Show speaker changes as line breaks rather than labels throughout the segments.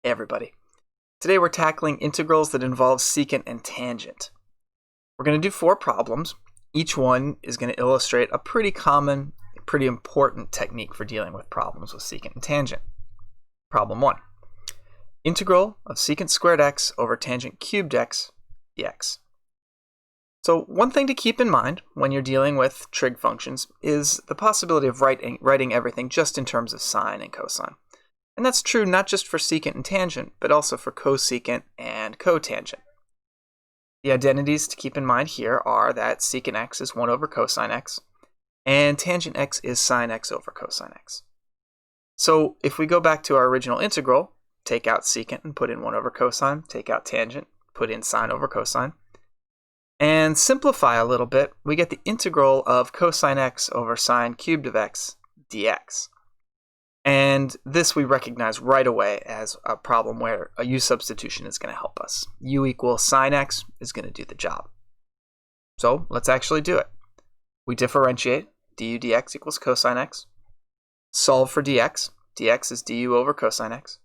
Hey everybody. Today we're tackling integrals that involve secant and tangent. We're going to do 4 problems. Each one is going to illustrate a pretty common, pretty important technique for dealing with problems with secant and tangent. Problem 1. Integral of secant squared x over tangent cubed x dx. So one thing to keep in mind when you're dealing with trig functions is the possibility of writing everything just in terms of sine and cosine. And that's true not just for secant and tangent, but also for cosecant and cotangent. The identities to keep in mind here are that secant x is 1 over cosine x, and tangent x is sine x over cosine x. So if we go back to our original integral, take out secant and put in 1 over cosine, take out tangent, put in sine over cosine, and simplify a little bit, we get the integral of cosine x over sine cubed of x dx. And this we recognize right away as a problem where a u substitution is going to help us. U equals sine x is going to do the job. So let's actually do it. We differentiate du dx equals cosine x. Solve for dx. Dx is du over cosine x.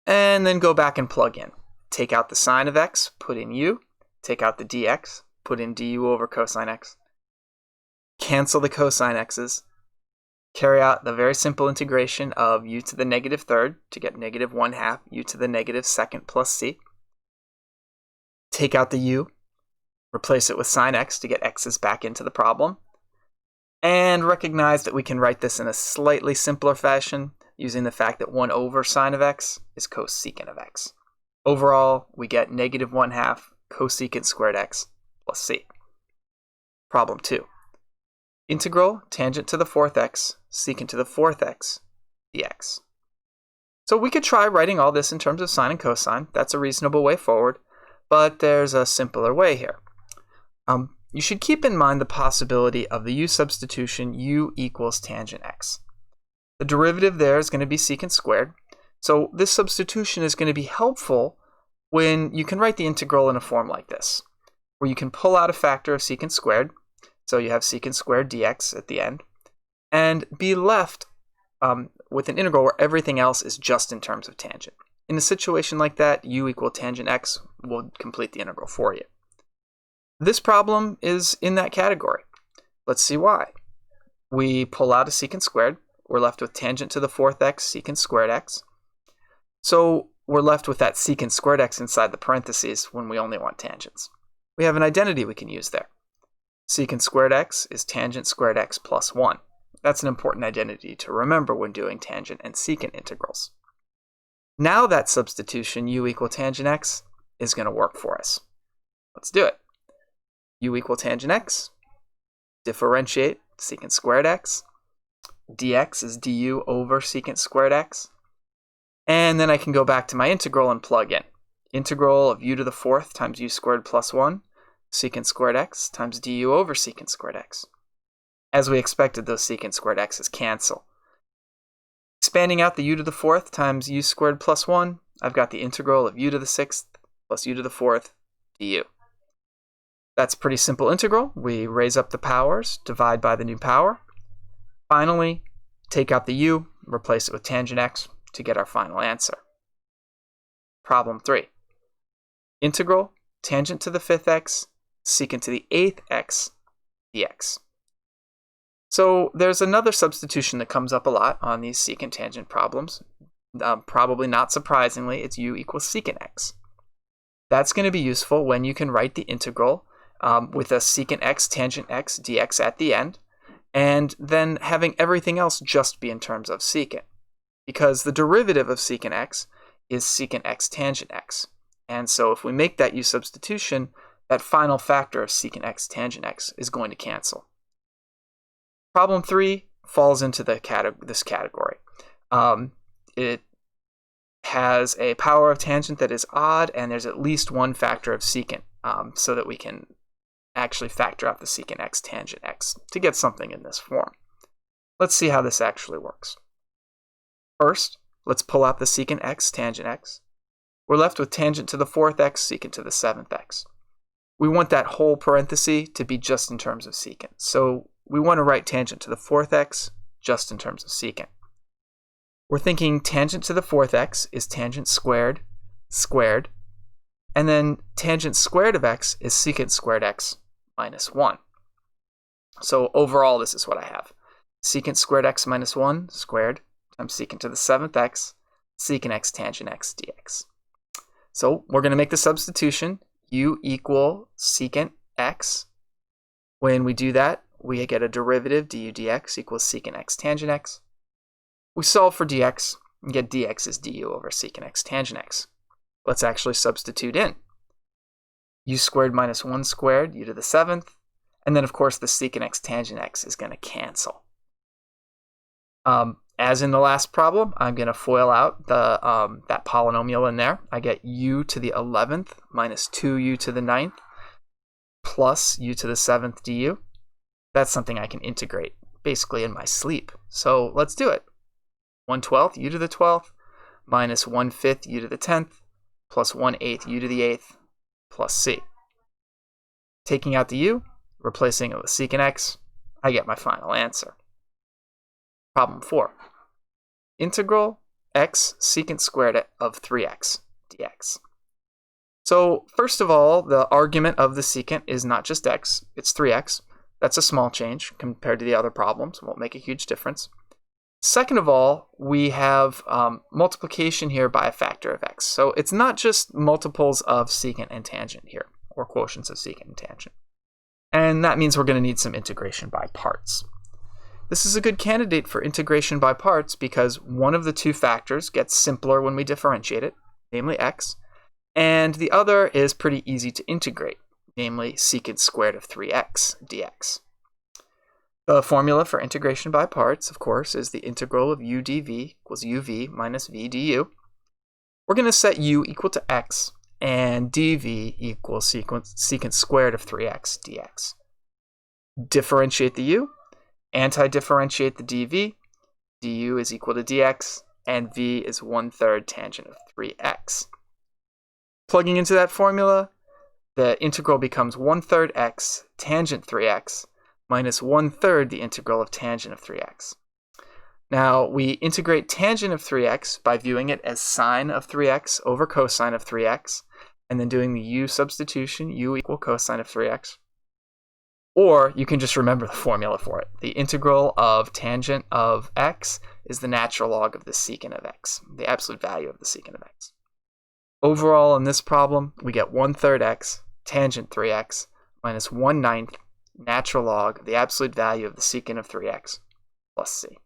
And then go back and plug in. Take out the sine of x, put in u. Take out the dx, put in du over cosine x. Cancel the cosine x's. Carry out the very simple integration of u to the negative third to get negative 1/2 u to the negative second plus c. Take out the u, replace it with sine x to get x's back into the problem, and recognize that we can write this in a slightly simpler fashion using the fact that 1 over sine of x is cosecant of x. Overall, we get negative 1/2 cosecant squared x plus c. Problem 2. Integral tangent to the 4th x, secant to the 4th x, dx. So we could try writing all this in terms of sine and cosine. That's a reasonable way forward, but there's a simpler way here. You should keep in mind the possibility of the u substitution u equals tangent x. The derivative there is going to be secant squared, so this substitution is going to be helpful when you can write the integral in a form like this, where you can pull out a factor of secant squared. So you have secant squared dx at the end, and be left with an integral where everything else is just in terms of tangent. In a situation like that, u equal tangent x will complete the integral for you. This problem is in that category. Let's see why. We pull out a secant squared. We're left with tangent to the 4th x, secant squared x. So we're left with that secant squared x inside the parentheses when we only want tangents. We have an identity we can use there. Secant squared x is tangent squared x plus 1. That's an important identity to remember when doing tangent and secant integrals. Now that substitution, u equal tangent x, is going to work for us. Let's do it. U equal tangent x, differentiate secant squared x, dx is du over secant squared x, and then I can go back to my integral and plug in. Integral of u to the 4th times u squared plus 1, secant squared x times du over secant squared x. As we expected, those secant squared x's cancel. Expanding out the u to the 4th times u squared plus 1, I've got the integral of u to the 6th plus u to the 4th du. That's a pretty simple integral. We raise up the powers, divide by the new power. Finally, take out the u, replace it with tangent x to get our final answer. Problem 3. Integral tangent to the 5th x, secant to the 8th x dx. So there's another substitution that comes up a lot on these secant tangent problems. Probably not surprisingly, it's u equals secant x. That's going to be useful when you can write the integral with a secant x tangent x dx at the end, and then having everything else just be in terms of secant. Because the derivative of secant x is secant x tangent x. And so if we make that u substitution, that final factor of secant x tangent x is going to cancel. Problem 3 falls into this category. It has a power of tangent that is odd, and there's at least one factor of secant, so that we can actually factor out the secant x tangent x to get something in this form. Let's see how this actually works. First, let's pull out the secant x tangent x. We're left with tangent to the 4th x, secant to the 7th x. We want that whole parenthesis to be just in terms of secant. So we want to write tangent to the 4th x just in terms of secant. We're thinking tangent to the fourth x is tangent squared squared, and then tangent squared of x is secant squared x minus 1. So overall, this is what I have. Secant squared x minus 1 squared times secant to the 7th x, secant x tangent x dx. So we're going to make the substitution, u equal secant x. When we do that, we get a derivative du dx equals secant x tangent x. We solve for dx and get dx is du over secant x tangent x. Let's actually substitute in. U squared minus 1 squared, u to the 7th, and then of course the secant x tangent x is going to cancel. As in the last problem, I'm going to FOIL out that polynomial in there. I get u to the 11th minus 2u to the 9th plus u to the 7th du. That's something I can integrate basically in my sleep. So let's do it. 1/12 u to the 12th minus 1/5 u to the 10th plus 1/8 u to the 8th plus c. Taking out the u, replacing it with secant x, I get my final answer. Problem 4. Integral x secant squared of 3x dx. So first of all, the argument of the secant is not just x, it's 3x. That's a small change compared to the other problems. Won't make a huge difference. Second of all, we have multiplication here by a factor of x. So it's not just multiples of secant and tangent here, or quotients of secant and tangent. And that means we're going to need some integration by parts. This is a good candidate for integration by parts because one of the two factors gets simpler when we differentiate it, namely x, and the other is pretty easy to integrate, namely secant squared of 3x dx. The formula for integration by parts, of course, is the integral of u dv equals uv minus v du. We're going to set u equal to x and dv equals secant squared of 3x dx. Differentiate the u, anti-differentiate the dv, du is equal to dx, and v is 1/3 tangent of 3x. Plugging into that formula, the integral becomes 1/3 x tangent 3x minus 1/3 the integral of tangent of 3x. Now, we integrate tangent of 3x by viewing it as sine of 3x over cosine of 3x, and then doing the u substitution, u equal cosine of 3x. Or you can just remember the formula for it. The integral of tangent of x is the natural log of the secant of x, the absolute value of the secant of x. Overall, in this problem, we get 1/3 x tangent 3x minus 1/9 natural log of the absolute value of the secant of 3x plus c.